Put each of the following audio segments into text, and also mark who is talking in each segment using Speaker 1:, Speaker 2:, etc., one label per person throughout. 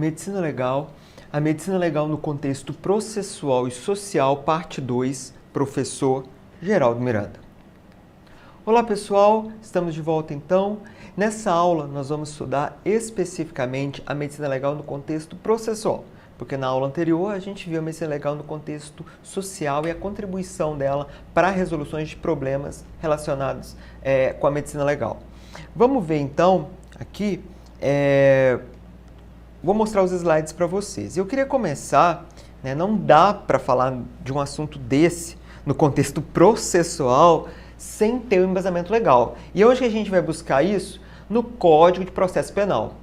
Speaker 1: Medicina Legal, a Medicina Legal no contexto processual e social, parte 2, professor Geraldo Miranda. Olá pessoal, estamos de volta então. Nessa aula nós vamos estudar especificamente a Medicina Legal no contexto processual, porque na aula anterior a gente viu a Medicina Legal no contexto social e a contribuição dela para resoluções de problemas relacionados com a Medicina Legal. Vamos ver então aqui, vou mostrar os slides para vocês. Eu queria começar, não dá para falar de um assunto desse no contexto processual sem ter um embasamento legal. E hoje a gente vai buscar isso no Código de Processo Penal,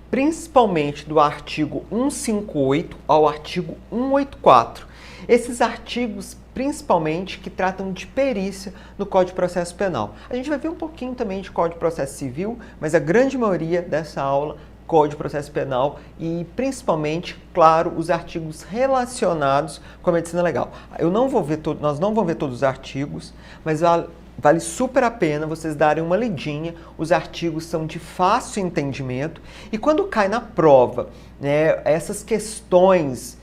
Speaker 1: principalmente do artigo 158 ao artigo 184. Esses artigos, principalmente, que tratam de perícia no Código de Processo Penal. A gente vai ver um pouquinho também de Código de Processo Civil, mas a grande maioria dessa aula, Código de Processo Penal e, principalmente, claro, os artigos relacionados com a medicina legal. Nós não vamos ver todos os artigos, mas vale super a pena vocês darem uma lidinha. Os artigos são de fácil entendimento e quando cai na prova, essas questões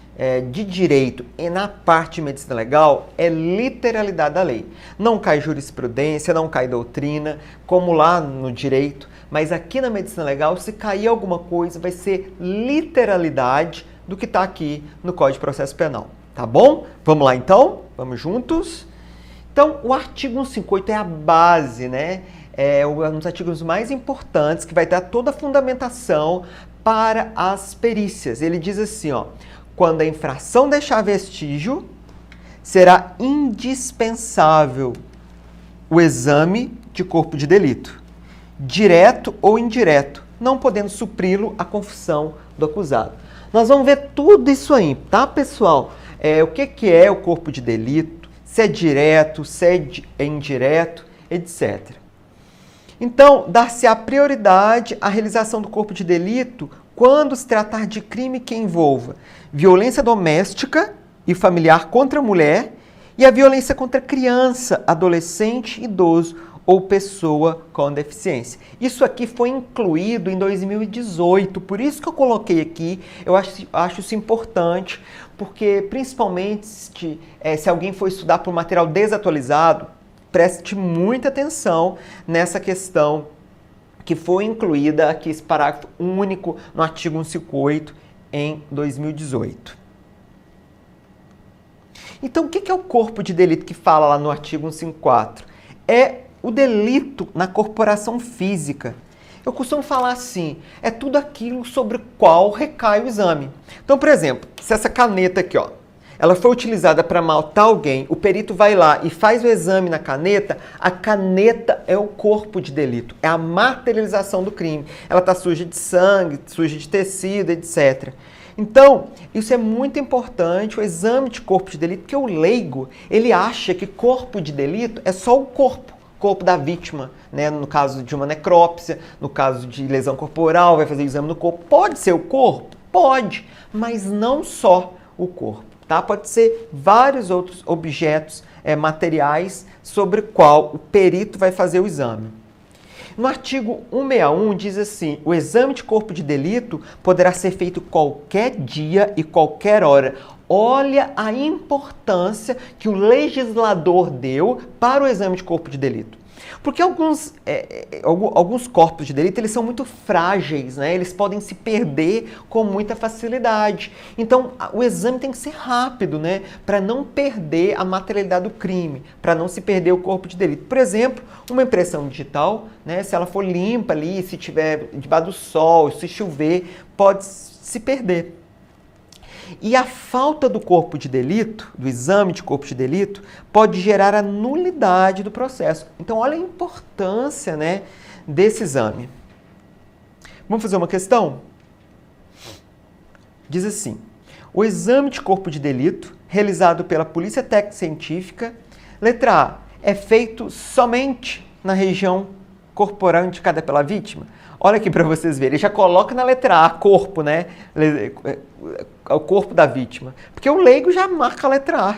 Speaker 1: de direito e na parte de medicina legal é literalidade da lei. Não cai jurisprudência, não cai doutrina, como lá no direito, mas aqui na medicina legal, se cair alguma coisa, vai ser literalidade do que está aqui no Código de Processo Penal. Tá bom? Vamos lá então? Vamos juntos? Então, o artigo 158 é a base, É um dos artigos mais importantes que vai dar toda a fundamentação para as perícias. Ele diz assim, quando a infração deixar vestígio, será indispensável o exame de corpo de delito, direto ou indireto, não podendo supri-lo a confissão do acusado. Nós vamos ver tudo isso aí, tá, pessoal? O que é o corpo de delito, se é direto, se é indireto, etc. Então, dar-se-á prioridade à realização do corpo de delito quando se tratar de crime que envolva violência doméstica e familiar contra a mulher e a violência contra criança, adolescente, idoso ou pessoa com deficiência. Isso aqui foi incluído em 2018, por isso que eu coloquei aqui. Eu acho isso importante, porque principalmente se alguém for estudar por material desatualizado, preste muita atenção nessa questão que foi incluída aqui, esse parágrafo único no artigo 158 em 2018. Então, o que é o corpo de delito que fala lá no artigo 154? É o delito na corporação física. Eu costumo falar assim, é tudo aquilo sobre o qual recai o exame. Então, por exemplo, se essa caneta aqui, ela foi utilizada para matar alguém, o perito vai lá e faz o exame na caneta, a caneta é o corpo de delito, é a materialização do crime. Ela está suja de sangue, suja de tecido, etc. Então, isso é muito importante, o exame de corpo de delito, porque o leigo, ele acha que corpo de delito é só o corpo da vítima, no caso de uma necrópsia, no caso de lesão corporal, vai fazer o exame no corpo. Pode ser o corpo? Pode, mas não só o corpo, tá? Pode ser vários outros objetos materiais sobre o qual o perito vai fazer o exame. No artigo 161 diz assim, o exame de corpo de delito poderá ser feito qualquer dia e qualquer hora. Olha a importância que o legislador deu para o exame de corpo de delito. Porque alguns corpos de delito, eles são muito frágeis, Eles podem se perder com muita facilidade. Então, o exame tem que ser rápido, Para não perder a materialidade do crime, para não se perder o corpo de delito. Por exemplo, uma impressão digital, Se ela for limpa ali, se estiver debaixo do sol, se chover, pode se perder. E a falta do corpo de delito, do exame de corpo de delito, pode gerar a nulidade do processo. Então, olha a importância, desse exame. Vamos fazer uma questão? Diz assim, o exame de corpo de delito, realizado pela Polícia Técnica Científica, letra A, é feito somente na região corporal indicada pela vítima? Olha aqui para vocês verem, ele já coloca na letra A, corpo, o corpo da vítima. Porque o leigo já marca a letra A.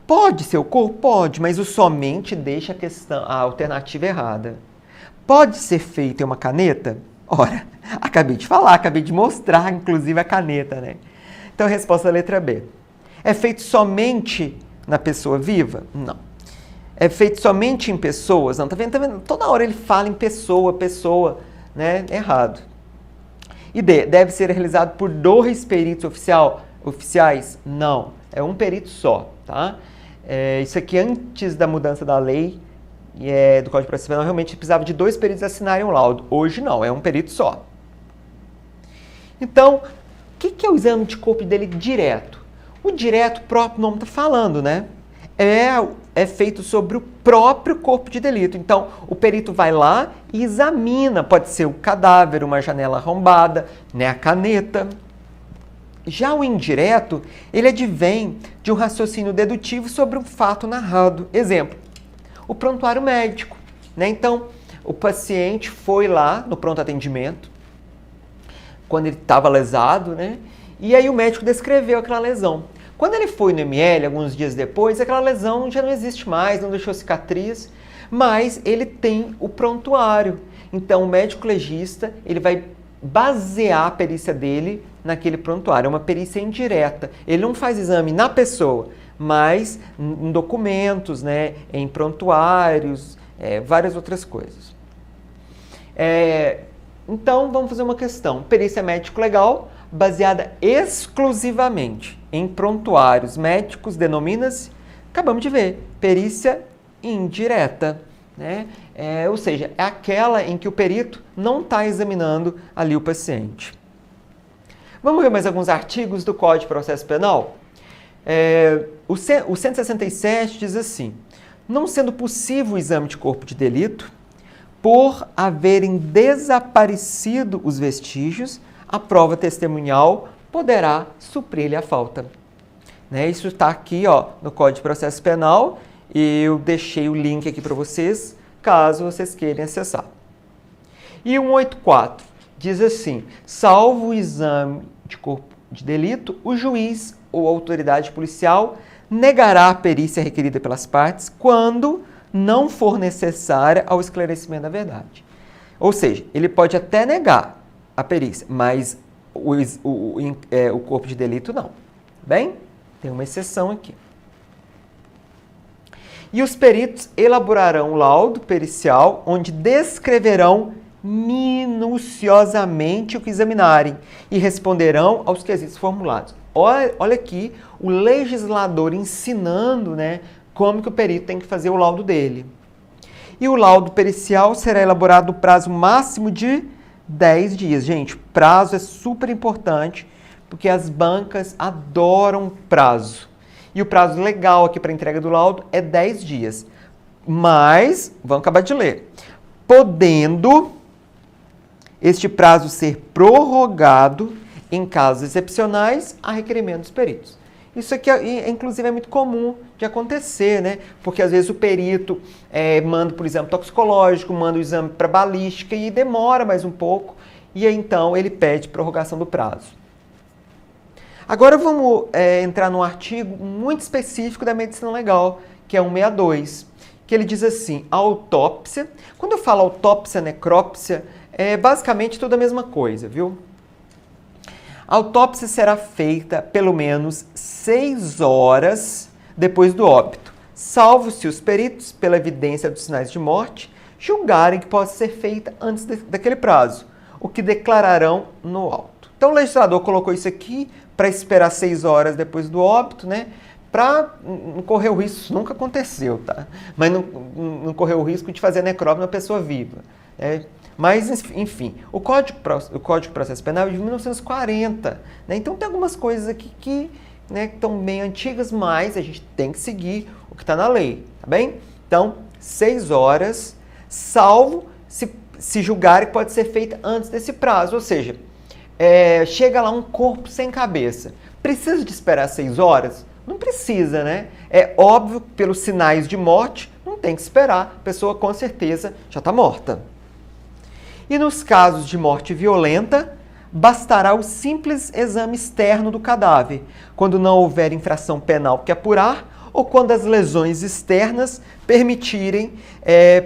Speaker 1: Pode ser o corpo? Pode, mas o somente deixa a alternativa errada. Pode ser feito em uma caneta? Ora, Acabei de falar, acabei de mostrar, inclusive, a caneta, né? Então, a resposta da letra B. É feito somente na pessoa viva? Não. É feito somente em pessoas? Não, tá vendo? Tá vendo? Toda hora ele fala em pessoa, né? Errado. E D, deve ser realizado por 2 peritos oficiais? Não, é um perito só, tá? Isso aqui antes da mudança da lei do Código de Processo Penal, realmente precisava de 2 peritos assinarem o laudo. Hoje não, é um perito só. Então, o que é o exame de corpo de delito direto? O direto, o próprio nome está falando, né? É feito sobre o próprio corpo de delito. Então, o perito vai lá e examina, pode ser o cadáver, uma janela arrombada, né, a caneta. Já o indireto, ele advém de um raciocínio dedutivo sobre um fato narrado. Exemplo, o prontuário médico, né? Então, o paciente foi lá no pronto atendimento, quando ele estava lesado, né? E aí o médico descreveu aquela lesão. Quando ele foi no ML, alguns dias depois, aquela lesão já não existe mais, não deixou cicatriz, mas ele tem o prontuário. Então, o médico legista, ele vai basear a perícia dele naquele prontuário. É uma perícia indireta. Ele não faz exame na pessoa, mas em documentos, né, em prontuários, várias outras coisas. Então, vamos fazer uma questão. Perícia médico-legal, baseada exclusivamente em prontuários médicos, denomina-se, acabamos de ver, perícia indireta, né? Ou seja, é aquela em que o perito não está examinando ali o paciente. Vamos ver mais alguns artigos do Código de Processo Penal? O 167 diz assim: não sendo possível o exame de corpo de delito, por haverem desaparecido os vestígios, a prova testemunhal poderá suprir-lhe a falta. Né? Isso está aqui, ó, no Código de Processo Penal, e eu deixei o link aqui para vocês, caso vocês queiram acessar. E 184 diz assim: salvo o exame de corpo de delito, o juiz ou autoridade policial negará a perícia requerida pelas partes quando não for necessária ao esclarecimento da verdade. Ou seja, ele pode até negar a perícia, mas o corpo de delito não. Bem, tem uma exceção aqui. E os peritos elaborarão o laudo pericial, onde descreverão minuciosamente o que examinarem e responderão aos quesitos formulados. Olha aqui o legislador ensinando, né, como que o perito tem que fazer o laudo dele. E o laudo pericial será elaborado no prazo máximo de 10 dias. Gente, prazo é super importante, porque as bancas adoram prazo. E o prazo legal aqui para entrega do laudo é 10 dias. Mas, vamos acabar de ler. Podendo este prazo ser prorrogado em casos excepcionais a requerimento dos peritos. Isso aqui, inclusive, é muito comum de acontecer, né? Porque, às vezes, o perito manda por exame toxicológico, manda o exame para balística e demora mais um pouco. E aí, então, ele pede prorrogação do prazo. Agora, vamos entrar num artigo muito específico da medicina legal, que é 162, que ele diz assim: a autópsia. Quando eu falo autópsia, necrópsia, é basicamente tudo a mesma coisa, viu? A autópsia será feita pelo menos 6 horas depois do óbito, salvo se os peritos, pela evidência dos sinais de morte, julgarem que possa ser feita antes daquele prazo, o que declararão no auto. Então o legislador colocou isso aqui para esperar 6 horas depois do óbito, né? Para não correr o risco, isso nunca aconteceu, tá? Mas não correr o risco de fazer necrópsia na pessoa viva. Mas, enfim, o Código de Processo Penal é de 1940, né? Então tem algumas coisas aqui que, né, estão bem antigas, mas a gente tem que seguir o que está na lei, tá bem? Então, 6 horas, salvo se julgar que pode ser feita antes desse prazo, ou seja, chega lá um corpo sem cabeça. Precisa de esperar 6 horas? Não precisa, né? É óbvio que pelos sinais de morte, não tem que esperar, a pessoa com certeza já está morta. E nos casos de morte violenta, bastará o simples exame externo do cadáver, quando não houver infração penal que apurar ou quando as lesões externas permitirem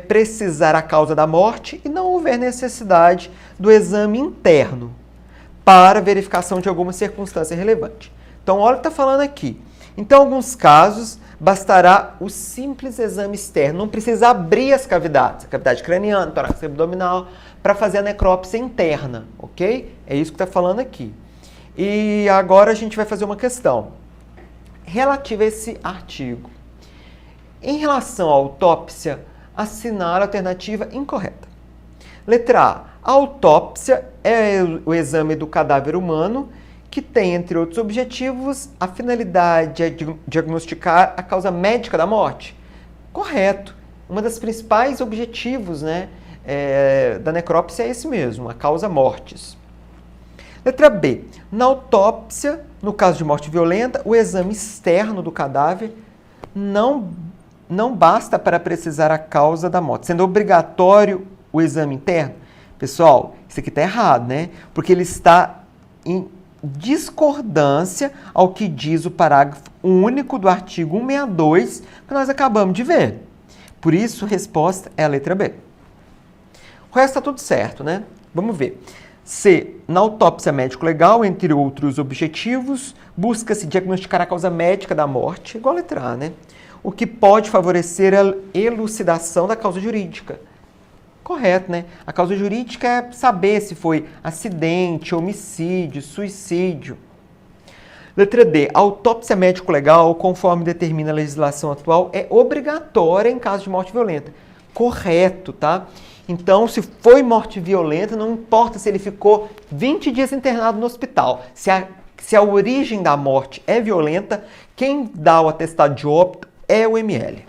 Speaker 1: precisar a causa da morte e não houver necessidade do exame interno para verificação de alguma circunstância relevante. Então, olha o que está falando aqui. Então, em alguns casos, bastará o simples exame externo, não precisa abrir as cavidades, a cavidade craniana, torácica abdominal, para fazer a necrópsia interna, ok? É isso que está falando aqui. E agora a gente vai fazer uma questão relativa a esse artigo. Em relação à autópsia, assinale a alternativa incorreta. Letra A. A autópsia é o exame do cadáver humano que tem, entre outros objetivos, a finalidade de diagnosticar a causa médica da morte. Correto. Um dos principais objetivos, né, da necrópsia é esse mesmo, a causa mortis. Letra B. Na autópsia, no caso de morte violenta, o exame externo do cadáver não basta para precisar a causa da morte, sendo obrigatório o exame interno. Pessoal, isso aqui está errado, né? Porque ele está em discordância ao que diz o parágrafo único do artigo 162 que nós acabamos de ver. Por isso, a resposta é a letra B. O resto está tudo certo, né? Vamos ver. C. Na autópsia médico-legal, entre outros objetivos, busca-se diagnosticar a causa médica da morte, igual a letra A, né? O que pode favorecer a elucidação da causa jurídica. Correto, né? A causa jurídica é saber se foi acidente, homicídio, suicídio. Letra D. A autópsia médico-legal, conforme determina a legislação atual, é obrigatória em caso de morte violenta. Correto, tá? Então, se foi morte violenta, não importa se ele ficou 20 dias internado no hospital. Se a origem da morte é violenta, quem dá o atestado de óbito é o ML.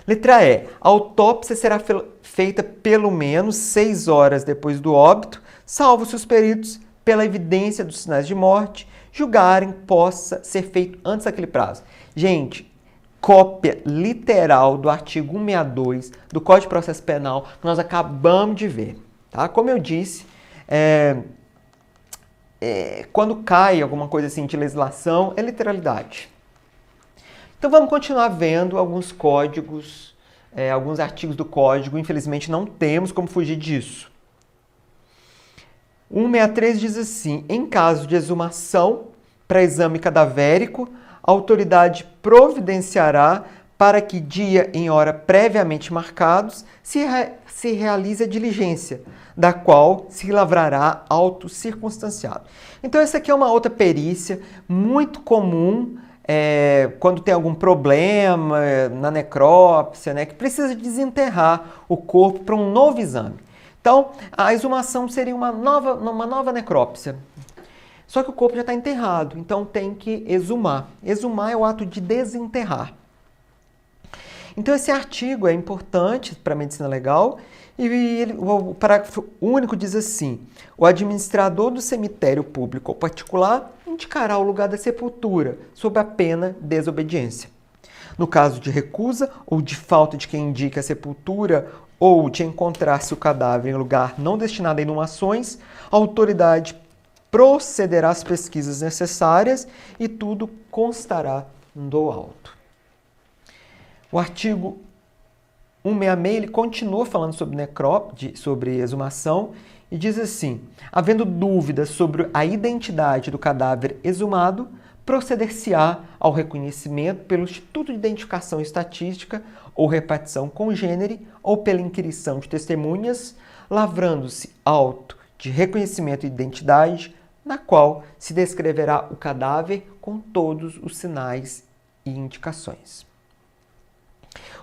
Speaker 1: Letra E. A autópsia será feita pelo menos 6 horas depois do óbito, salvo se os peritos, pela evidência dos sinais de morte, julgarem possa ser feito antes daquele prazo. Gente, cópia literal do artigo 162 do Código de Processo Penal que nós acabamos de ver. Tá? Como eu disse, quando cai alguma coisa assim de legislação, é literalidade. Então vamos continuar vendo alguns códigos, alguns artigos do código. Infelizmente não temos como fugir disso. 163 diz assim: em caso de exumação para exame cadavérico, a autoridade providenciará para que dia e hora previamente marcados se realize a diligência, da qual se lavrará auto circunstanciado. Então essa aqui é uma outra perícia muito comum quando tem algum problema na necrópsia, né, que precisa desenterrar o corpo para um novo exame. Então, a exumação seria uma nova necrópsia. Só que o corpo já está enterrado, então tem que exumar. Exumar é o ato de desenterrar. Então, esse artigo é importante para a medicina legal e o parágrafo único diz assim: o administrador do cemitério público ou particular indicará o lugar da sepultura, sob a pena de desobediência. No caso de recusa ou de falta de quem indique a sepultura ou de encontrar-se o cadáver em lugar não destinado a inumações, a autoridade procederá às pesquisas necessárias e tudo constará do auto. O artigo 166 ele continua falando sobre exumação e diz assim: havendo dúvidas sobre a identidade do cadáver exumado, proceder-se-á ao reconhecimento pelo Instituto de Identificação e Estatística ou repartição congênere ou pela inquirição de testemunhas, lavrando-se auto de reconhecimento e identidade, na qual se descreverá o cadáver com todos os sinais e indicações.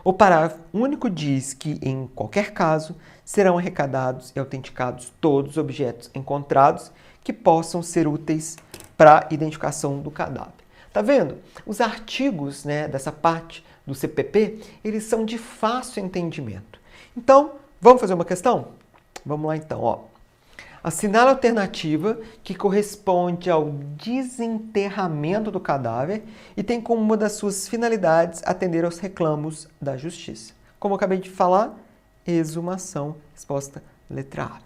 Speaker 1: O parágrafo único diz que, em qualquer caso, serão arrecadados e autenticados todos os objetos encontrados que possam ser úteis para a identificação do cadáver. Tá vendo? Os artigos, né, dessa parte do CPP, eles são de fácil entendimento. Então, vamos fazer uma questão? Vamos lá então, ó. Assinale a alternativa que corresponde ao desenterramento do cadáver e tem como uma das suas finalidades atender aos reclamos da justiça. Como eu acabei de falar, exumação, resposta letra A.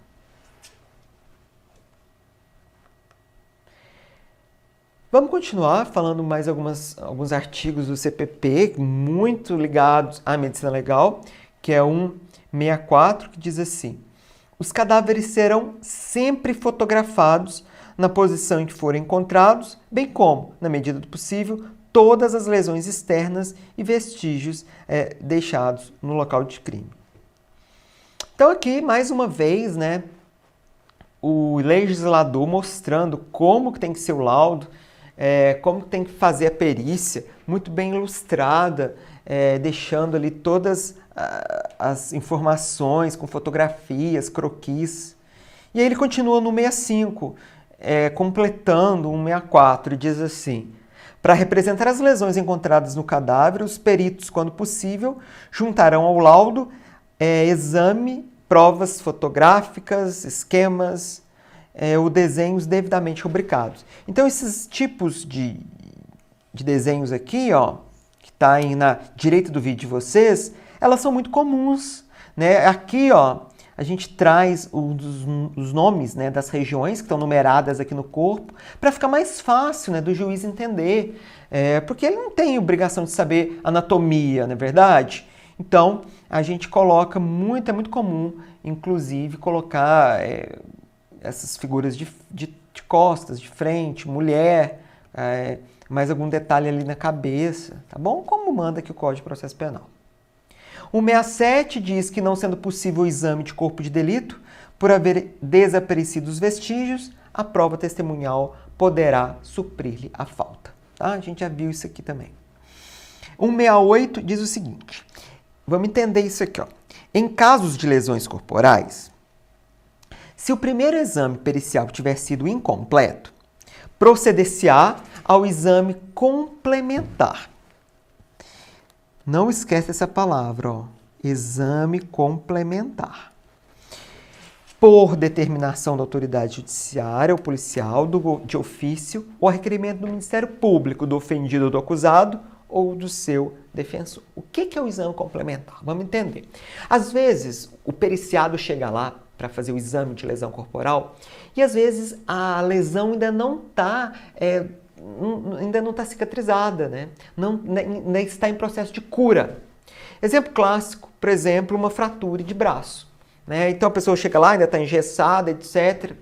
Speaker 1: Vamos continuar falando mais alguns artigos do CPP muito ligados à medicina legal, que é 164, que diz assim: os cadáveres serão sempre fotografados na posição em que forem encontrados, bem como, na medida do possível, todas as lesões externas e vestígios deixados no local de crime. Então aqui, mais uma vez, né, o legislador mostrando como que tem que ser o laudo, como que tem que fazer a perícia, muito bem ilustrada, deixando ali todas as informações com fotografias, croquis. E aí ele continua no 65, completando o 164, e diz assim: para representar as lesões encontradas no cadáver, os peritos, quando possível, juntarão ao laudo exame, provas fotográficas, esquemas, ou desenhos devidamente rubricados. Então, esses tipos de desenhos aqui, ó, que está aí na direita do vídeo de vocês, elas são muito comuns, né? Aqui, ó, a gente traz os nomes, né, das regiões que estão numeradas aqui no corpo, para ficar mais fácil, né, do juiz entender, porque ele não tem obrigação de saber anatomia, não é verdade? Então, a gente coloca é muito comum, inclusive, colocar essas figuras de costas, de frente, mulher, mais algum detalhe ali na cabeça, tá bom? Como manda aqui o Código de Processo Penal. O 67 diz que, não sendo possível o exame de corpo de delito, por haver desaparecido os vestígios, a prova testemunhal poderá suprir-lhe a falta. Tá? A gente já viu isso aqui também. O 68 diz o seguinte: vamos entender isso aqui, ó. Em casos de lesões corporais, se o primeiro exame pericial tiver sido incompleto, proceder-se-á ao exame complementar. Não esquece essa palavra, ó. Exame complementar. Por determinação da autoridade judiciária ou policial, de ofício, ou a requerimento do Ministério Público, do ofendido ou do acusado, ou do seu defensor. O que é o exame complementar? Vamos entender. Às vezes, o periciado chega lá para fazer o exame de lesão corporal e, às vezes, a lesão ainda não está cicatrizada, né? Ainda está em processo de cura. Exemplo clássico, por exemplo, uma fratura de braço, né? Então a pessoa chega lá, ainda está engessada, etc.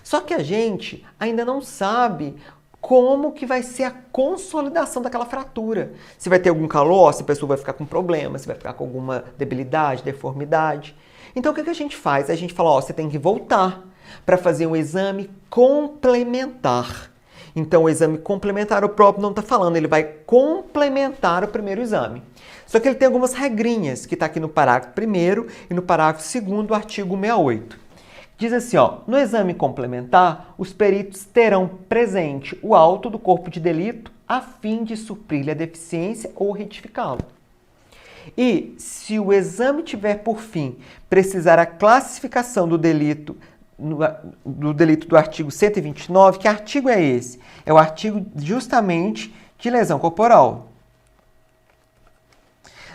Speaker 1: Só que a gente ainda não sabe como que vai ser a consolidação daquela fratura. Se vai ter algum calor, se a pessoa vai ficar com problema, se vai ficar com alguma debilidade, deformidade. Então o que a gente faz? A gente fala, ó, você tem que voltar para fazer um exame complementar. Então, o exame complementar, o próprio não está falando, ele vai complementar o primeiro exame. Só que ele tem algumas regrinhas, que está aqui no parágrafo 1º e no parágrafo 2º do artigo 68. Diz assim, ó, no exame complementar, os peritos terão presente o auto do corpo de delito a fim de suprir-lhe a deficiência ou retificá-lo. E, se o exame tiver por fim precisar a classificação do delito do artigo 129, que artigo é esse? É o artigo justamente de lesão corporal.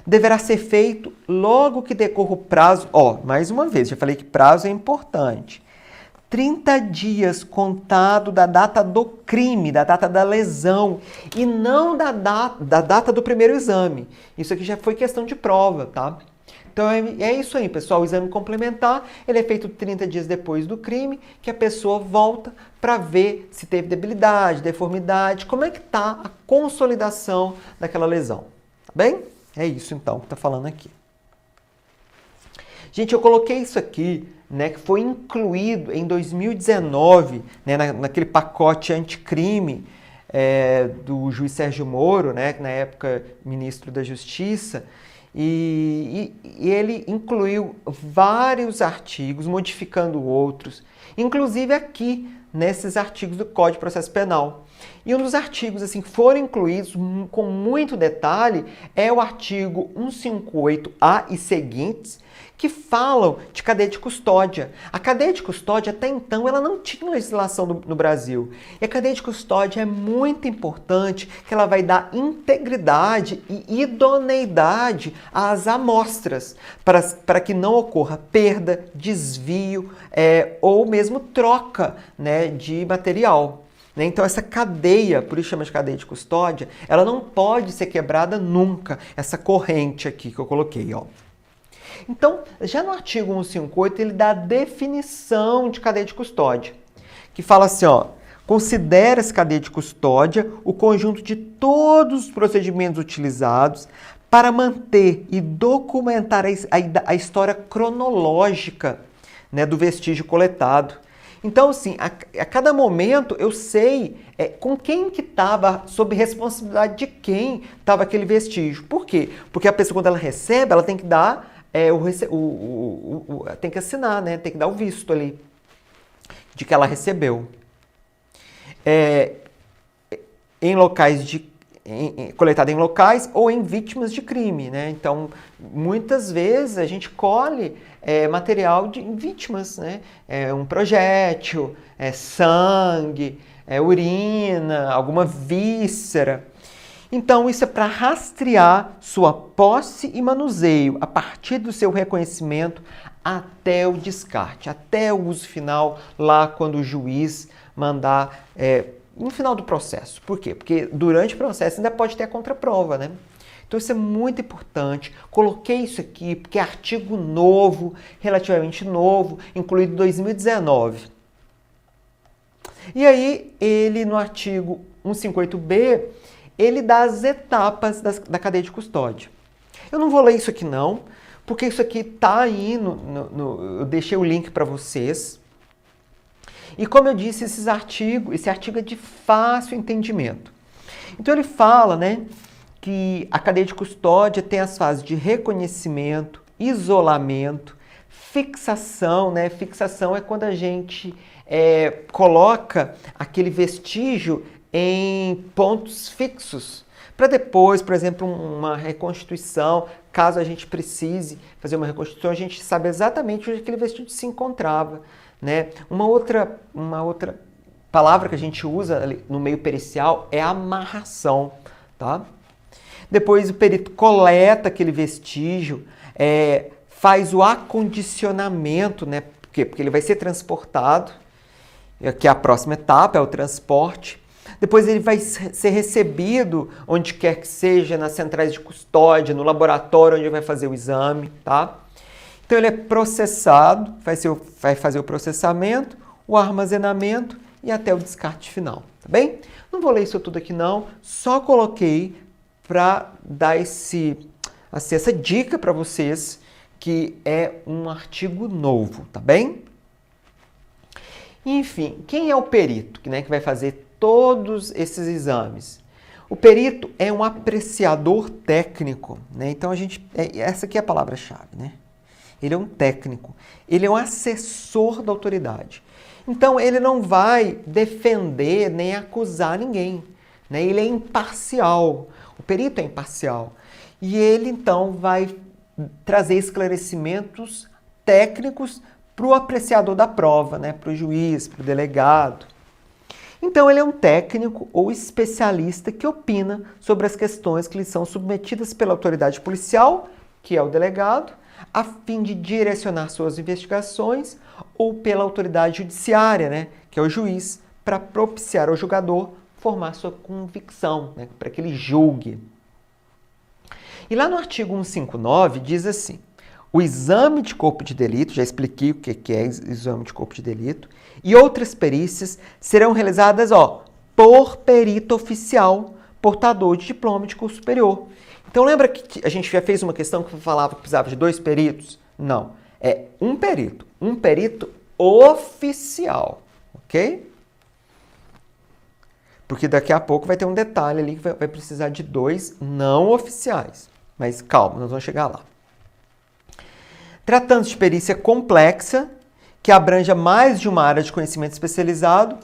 Speaker 1: Deverá ser feito logo que decorra o prazo, mais uma vez, já falei que prazo é importante. 30 dias contado da data do crime, da data da lesão, e não da data do primeiro exame. Isso aqui já foi questão de prova, tá? Então é isso aí, pessoal. O exame complementar, ele é feito 30 dias depois do crime, que a pessoa volta para ver se teve debilidade, deformidade, como é que está a consolidação daquela lesão. Tá bem? É isso então que está falando aqui. Gente, eu coloquei isso aqui, né, que foi incluído em 2019, né, naquele pacote anticrime do juiz Sérgio Moro, né, na época ministro da Justiça, e ele incluiu vários artigos, modificando outros, inclusive aqui nesses artigos do Código de Processo Penal. E um dos artigos assim, que foram incluídos com muito detalhe é o artigo 158-A e seguintes, que falam de cadeia de custódia. A cadeia de custódia, até então, ela não tinha legislação no Brasil. E a cadeia de custódia é muito importante, que ela vai dar integridade e idoneidade às amostras, para que não ocorra perda, desvio ou mesmo troca, né, de material. né? Então essa cadeia, por isso chama de cadeia de custódia, ela não pode ser quebrada nunca, essa corrente aqui que eu coloquei, ó. Então, já no artigo 158, ele dá a definição de cadeia de custódia, que fala assim, ó, considera-se cadeia de custódia o conjunto de todos os procedimentos utilizados para manter e documentar a história cronológica, né, do vestígio coletado. Então, assim, a cada momento eu sei com quem que estava, sob responsabilidade de quem estava aquele vestígio. Por quê? Porque a pessoa, quando ela recebe, ela tem que dar, tem que assinar, né? Tem que dar o visto ali de que ela recebeu. Em locais coletado em locais ou em vítimas de crime, né? Então, muitas vezes a gente colhe material de vítimas, né? Um projétil, sangue, urina, alguma víscera. Então, isso é para rastrear sua posse e manuseio a partir do seu reconhecimento até o descarte, até o uso final, lá quando o juiz mandar no final do processo. Por quê? Porque durante o processo ainda pode ter a contraprova, né? Então isso é muito importante. Coloquei isso aqui porque é artigo novo, relativamente novo, incluído em 2019. E aí, ele no artigo 158b, ele dá as etapas da cadeia de custódia. Eu não vou ler isso aqui não, porque isso aqui está aí, eu deixei o link para vocês. E como eu disse, esse artigo é de fácil entendimento. Então ele fala, né, que a cadeia de custódia tem as fases de reconhecimento, isolamento, fixação, né? Fixação é quando a gente coloca aquele vestígio em pontos fixos, para depois, por exemplo, uma reconstituição, caso a gente precise fazer uma reconstituição, a gente sabe exatamente onde aquele vestígio se encontrava, né? Uma outra palavra que a gente usa no meio pericial é amarração, tá? Depois o perito coleta aquele vestígio, faz o acondicionamento, né? Por quê? Porque ele vai ser transportado, que é a próxima etapa, é o transporte. Depois ele vai ser recebido onde quer que seja, nas centrais de custódia, no laboratório onde vai fazer o exame, tá? Então ele é processado, vai fazer o processamento, o armazenamento e até o descarte final, tá bem? Não vou ler isso tudo aqui não, só coloquei para dar essa dica para vocês, que é um artigo novo, tá bem? Enfim, quem é o perito, né, que vai fazer todos esses exames? O perito é um apreciador técnico, né? Então essa aqui é a palavra-chave, né? Ele é um técnico, ele é um assessor da autoridade. Então, ele não vai defender nem acusar ninguém, né? Ele é imparcial, o perito é imparcial. E ele, então, vai trazer esclarecimentos técnicos para o apreciador da prova, né? Para o juiz, para o delegado. Então, ele é um técnico ou especialista que opina sobre as questões que lhe são submetidas pela autoridade policial, que é o delegado, a fim de direcionar suas investigações, ou pela autoridade judiciária, né, que é o juiz, para propiciar ao julgador formar sua convicção, né, para que ele julgue. E lá no artigo 159 diz assim: o exame de corpo de delito, já expliquei o que é exame de corpo de delito, e outras perícias serão realizadas por perito oficial, portador de diploma de curso superior. Então lembra que a gente já fez uma questão que falava que precisava de 2 peritos? Não, é um perito oficial, ok? Porque daqui a pouco vai ter um detalhe ali que vai precisar de 2 não oficiais. Mas calma, nós vamos chegar lá. Tratando-se de perícia complexa, que abranja mais de uma área de conhecimento especializado,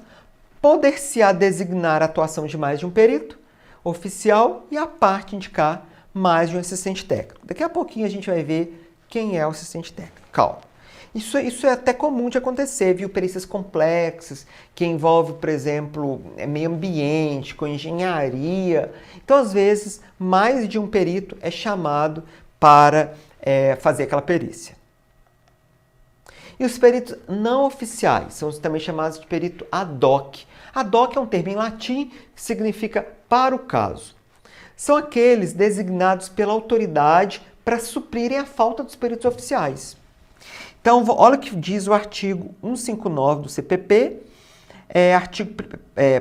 Speaker 1: poder-se-á designar a atuação de mais de um perito oficial e a parte indicar mais de um assistente técnico. Daqui a pouquinho a gente vai ver quem é o assistente técnico. Calma. Isso é até comum de acontecer, viu? Perícias complexas, que envolvem, por exemplo, meio ambiente, com engenharia. Então, às vezes, mais de um perito é chamado para fazer aquela perícia. E os peritos não oficiais são também chamados de perito ad hoc. Ad hoc é um termo em latim que significa para o caso. São aqueles designados pela autoridade para suprirem a falta dos peritos oficiais. Então, olha o que diz o artigo 159 do CPP,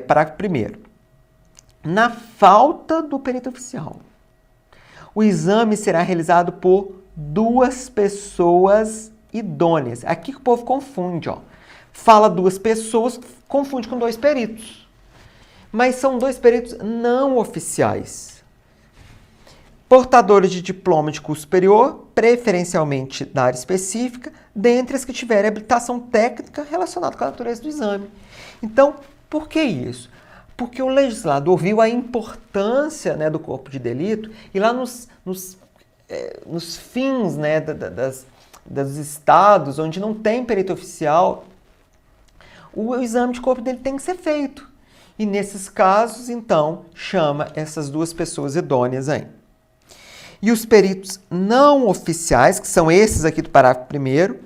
Speaker 1: parágrafo 1º. Na falta do perito oficial, o exame será realizado por 2 pessoas idôneas. Aqui que o povo confunde, ó. Fala 2 pessoas, confunde com 2 peritos. Mas são 2 peritos não oficiais. Portadores de diploma de curso superior, preferencialmente da área específica, dentre as que tiverem habilitação técnica relacionada com a natureza do exame. Então, por que isso? Porque o legislador viu a importância, né, do corpo de delito e lá nos fins, né, dos estados onde não tem perito oficial, o exame de corpo dele tem que ser feito. E nesses casos, então, chama essas 2 pessoas idôneas aí. E os peritos não oficiais, que são esses aqui do parágrafo 1º,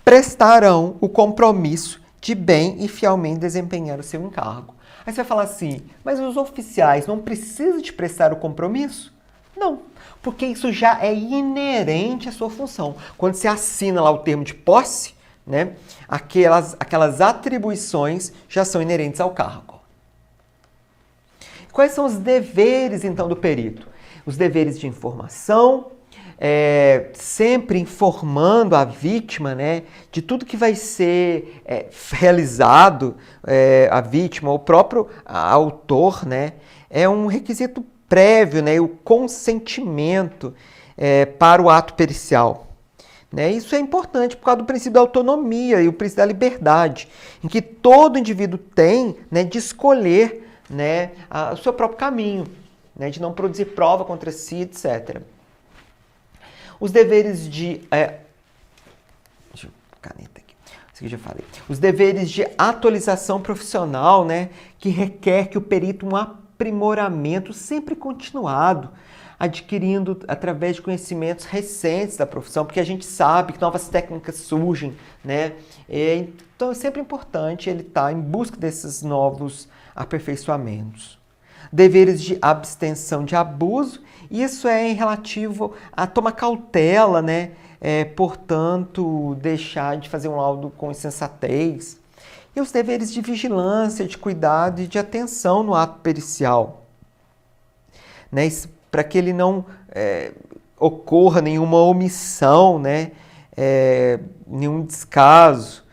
Speaker 1: prestarão o compromisso de bem e fielmente desempenhar o seu encargo. Aí você vai falar assim, mas os oficiais não precisam de prestar o compromisso? Não, porque isso já é inerente à sua função. Quando você assina lá o termo de posse, né, aquelas atribuições já são inerentes ao cargo. Quais são os deveres, então, do perito? Os deveres de informação, sempre informando a vítima, né, de tudo que vai ser realizado, a vítima, o próprio autor, né, é um requisito prévio, né, o consentimento para o ato pericial. Né? Isso é importante por causa do princípio da autonomia e o princípio da liberdade, em que todo indivíduo tem, né, de escolher, né, o seu próprio caminho, né, de não produzir prova contra si, etc. Os deveres de... caneta aqui. Isso aqui eu já falei. Os deveres de atualização profissional, né, que requer que o perito um aprimoramento sempre continuado, adquirindo através de conhecimentos recentes da profissão, porque a gente sabe que novas técnicas surgem, né? Então é sempre importante ele estar em busca desses novos aperfeiçoamentos. Deveres de abstenção de abuso, isso é em relativo a tomar cautela, né? Portanto, deixar de fazer um laudo com insensatez. E os deveres de vigilância, de cuidado e de atenção no ato pericial, né? Para que ele não ocorra nenhuma omissão, né? Nenhum descaso.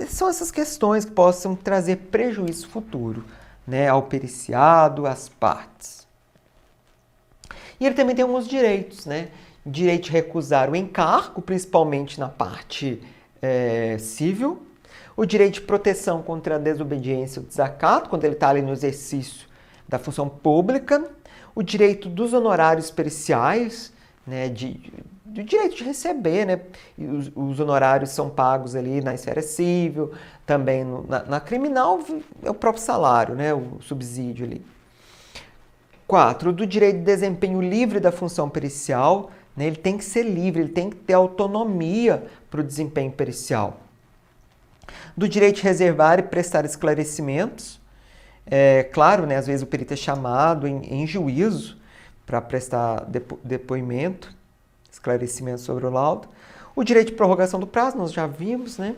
Speaker 1: São essas questões que possam trazer prejuízo futuro, né, ao periciado, às partes. E ele também tem alguns direitos, né? Direito de recusar o encargo, principalmente na parte civil. O direito de proteção contra a desobediência ou desacato, quando ele está ali no exercício da função pública. O direito dos honorários periciais, né, do direito de receber, né, os honorários são pagos ali na esfera civil, também na criminal é o próprio salário, né, o subsídio ali. 4, do direito de desempenho livre da função pericial, né, ele tem que ser livre, ele tem que ter autonomia para o desempenho pericial. Do direito de reservar e prestar esclarecimentos, claro, né, às vezes o perito é chamado em juízo para prestar depoimento, esclarecimento sobre o laudo. O direito de prorrogação do prazo, nós já vimos, né,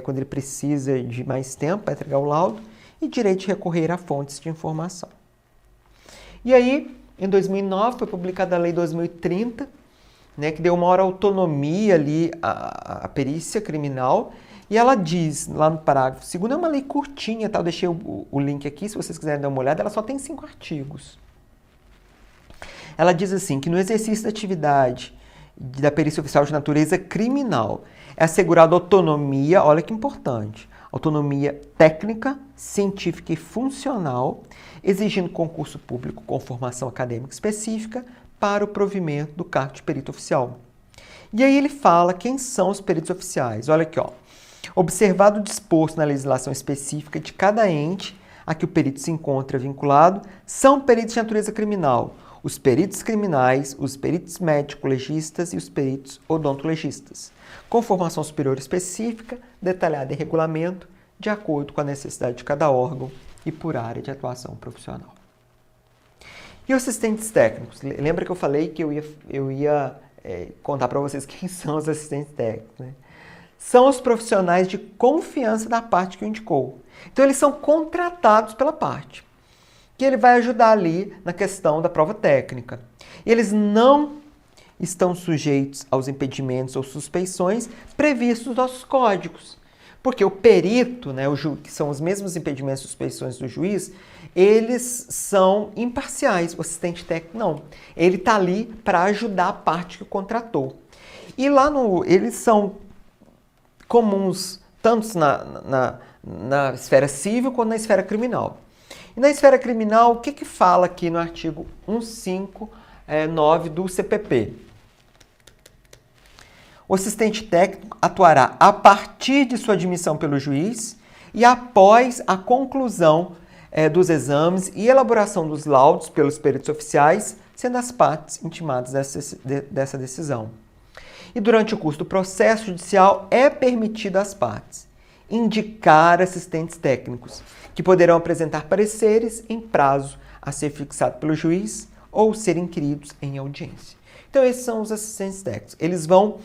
Speaker 1: quando ele precisa de mais tempo para entregar o laudo. E direito de recorrer a fontes de informação. E aí, em 2009, foi publicada a Lei 2030, né, que deu maior autonomia ali à perícia criminal. E ela diz, lá no parágrafo 2º, é uma lei curtinha, tá? Eu deixei o link aqui, se vocês quiserem dar uma olhada, ela só tem 5 artigos. Ela diz assim, que no exercício da atividade da perícia oficial de natureza criminal é assegurada autonomia, olha que importante, autonomia técnica, científica e funcional, exigindo concurso público com formação acadêmica específica para o provimento do cargo de perito oficial. E aí ele fala quem são os peritos oficiais. Olha aqui, ó. Observado o disposto na legislação específica de cada ente a que o perito se encontra vinculado, são peritos de natureza criminal os peritos criminais, os peritos médico-legistas e os peritos odontologistas, com formação superior específica, detalhada em regulamento, de acordo com a necessidade de cada órgão e por área de atuação profissional. E os assistentes técnicos? Lembra que eu falei que eu ia contar para vocês quem são os assistentes técnicos, né? São os profissionais de confiança da parte que o indicou. Então, eles são contratados pela parte, que ele vai ajudar ali na questão da prova técnica. Eles não estão sujeitos aos impedimentos ou suspeições previstos nos nossos códigos. Porque o perito, né, que são os mesmos impedimentos e suspeições do juiz, eles são imparciais. O assistente técnico não. Ele está ali para ajudar a parte que o contratou. E lá eles são comuns tanto na esfera civil quanto na esfera criminal. E na esfera criminal, o que fala aqui no artigo 159 do CPP? O assistente técnico atuará a partir de sua admissão pelo juiz e após a conclusão dos exames e elaboração dos laudos pelos peritos oficiais, sendo as partes intimadas dessa decisão. E durante o curso do processo judicial é permitido às partes indicar assistentes técnicos, que poderão apresentar pareceres em prazo a ser fixado pelo juiz ou ser inquiridos em audiência. Então, esses são os assistentes técnicos. Eles vão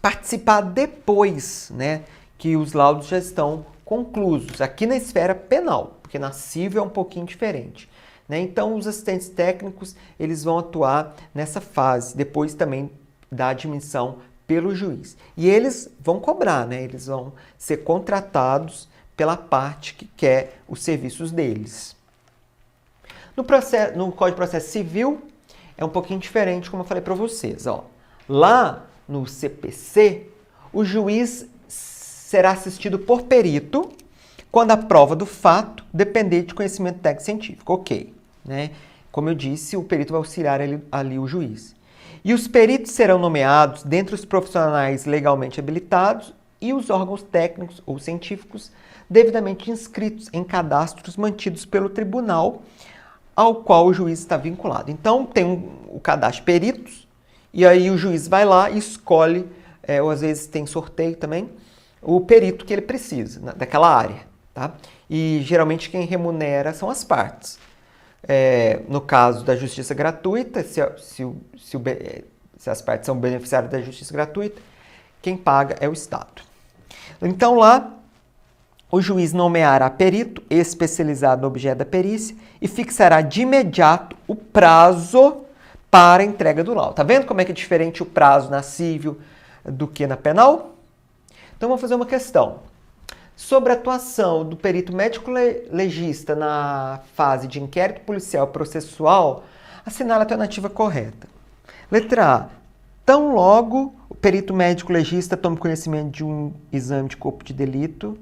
Speaker 1: participar depois, né, que os laudos já estão conclusos, aqui na esfera penal, porque na civil é um pouquinho diferente. Né? Então, os assistentes técnicos eles vão atuar nessa fase, depois também da admissão pelo juiz. E eles vão cobrar, né? Eles vão ser contratados pela parte que quer os serviços deles. No Código de Processo Civil, é um pouquinho diferente, como eu falei para vocês. Ó. Lá no CPC, o juiz será assistido por perito quando a prova do fato depender de conhecimento técnico científico. Ok. Né? Como eu disse, o perito vai auxiliar ali o juiz. E os peritos serão nomeados dentre os profissionais legalmente habilitados e os órgãos técnicos ou científicos devidamente inscritos em cadastros mantidos pelo tribunal ao qual o juiz está vinculado. Então, tem o cadastro de peritos, e aí o juiz vai lá e escolhe, ou às vezes tem sorteio também, o perito que ele precisa, daquela área. Tá? E geralmente quem remunera são as partes. No caso da justiça gratuita, se as partes são beneficiárias da justiça gratuita, quem paga é o Estado. Então lá, o juiz nomeará perito especializado no objeto da perícia e fixará de imediato o prazo para a entrega do laudo. Tá vendo como é que é diferente o prazo na civil do que na penal? Então vamos fazer uma questão. Sobre a atuação do perito médico-legista na fase de inquérito policial processual, assinale a alternativa correta. Letra A. Tão logo o perito médico-legista tome conhecimento de um exame de corpo de delito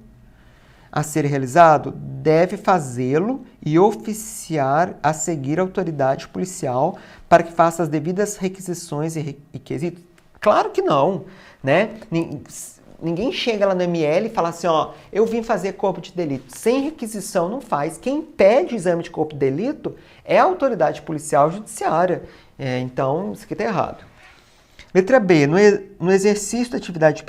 Speaker 1: a ser realizado, deve fazê-lo e oficiar a seguir a autoridade policial para que faça as devidas requisições e quesitos. Claro que não, né? Ninguém chega lá no ML e fala assim, ó, eu vim fazer corpo de delito. Sem requisição não faz. Quem pede o exame de corpo de delito é a autoridade policial judiciária. Então, isso aqui está errado. Letra B. No exercício da atividade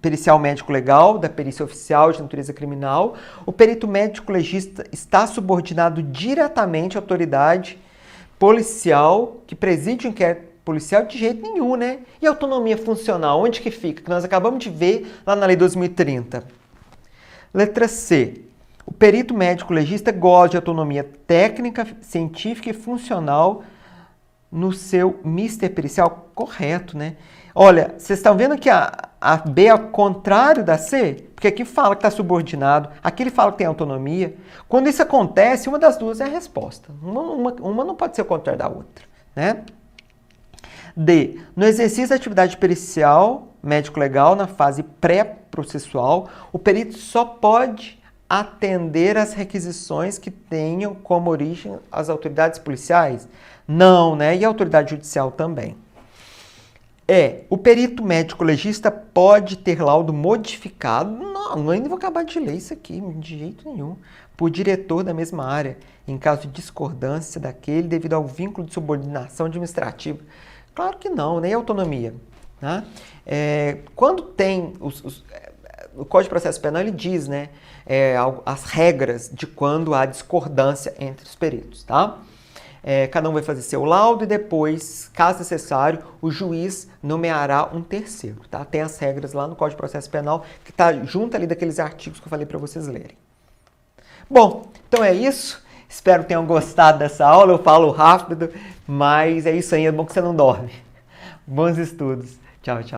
Speaker 1: pericial médico-legal, da perícia oficial de natureza criminal, o perito médico-legista está subordinado diretamente à autoridade policial que preside o inquérito policial de jeito nenhum, né? E a autonomia funcional, onde que fica? Que nós acabamos de ver lá na Lei 2030. Letra C. O perito médico-legista goza de autonomia técnica, científica e funcional no seu mister pericial. Correto, né? Olha, vocês estão vendo que a B é ao contrário da C? Porque aqui fala que está subordinado, aqui ele fala que tem autonomia. Quando isso acontece, uma das duas é a resposta. Uma não pode ser o contrário da outra, né? D. No exercício da atividade pericial médico-legal na fase pré-processual, o perito só pode atender às requisições que tenham como origem as autoridades policiais? Não, né? E a autoridade judicial também. O perito médico-legista pode ter laudo modificado. Não, ainda vou acabar de ler isso aqui, de jeito nenhum. Por diretor da mesma área, em caso de discordância daquele devido ao vínculo de subordinação administrativa. Claro que não, nem autonomia. Né? Quando tem o Código de Processo Penal, ele diz, né, as regras de quando há discordância entre os peritos, tá? Cada um vai fazer seu laudo e depois, caso necessário, o juiz nomeará um terceiro, tá? Tem as regras lá no Código de Processo Penal, que está junto ali daqueles artigos que eu falei para vocês lerem. Bom, então é isso. Espero que tenham gostado dessa aula. Eu falo rápido, mas é isso aí. É bom que você não dorme. Bons estudos. Tchau, tchau.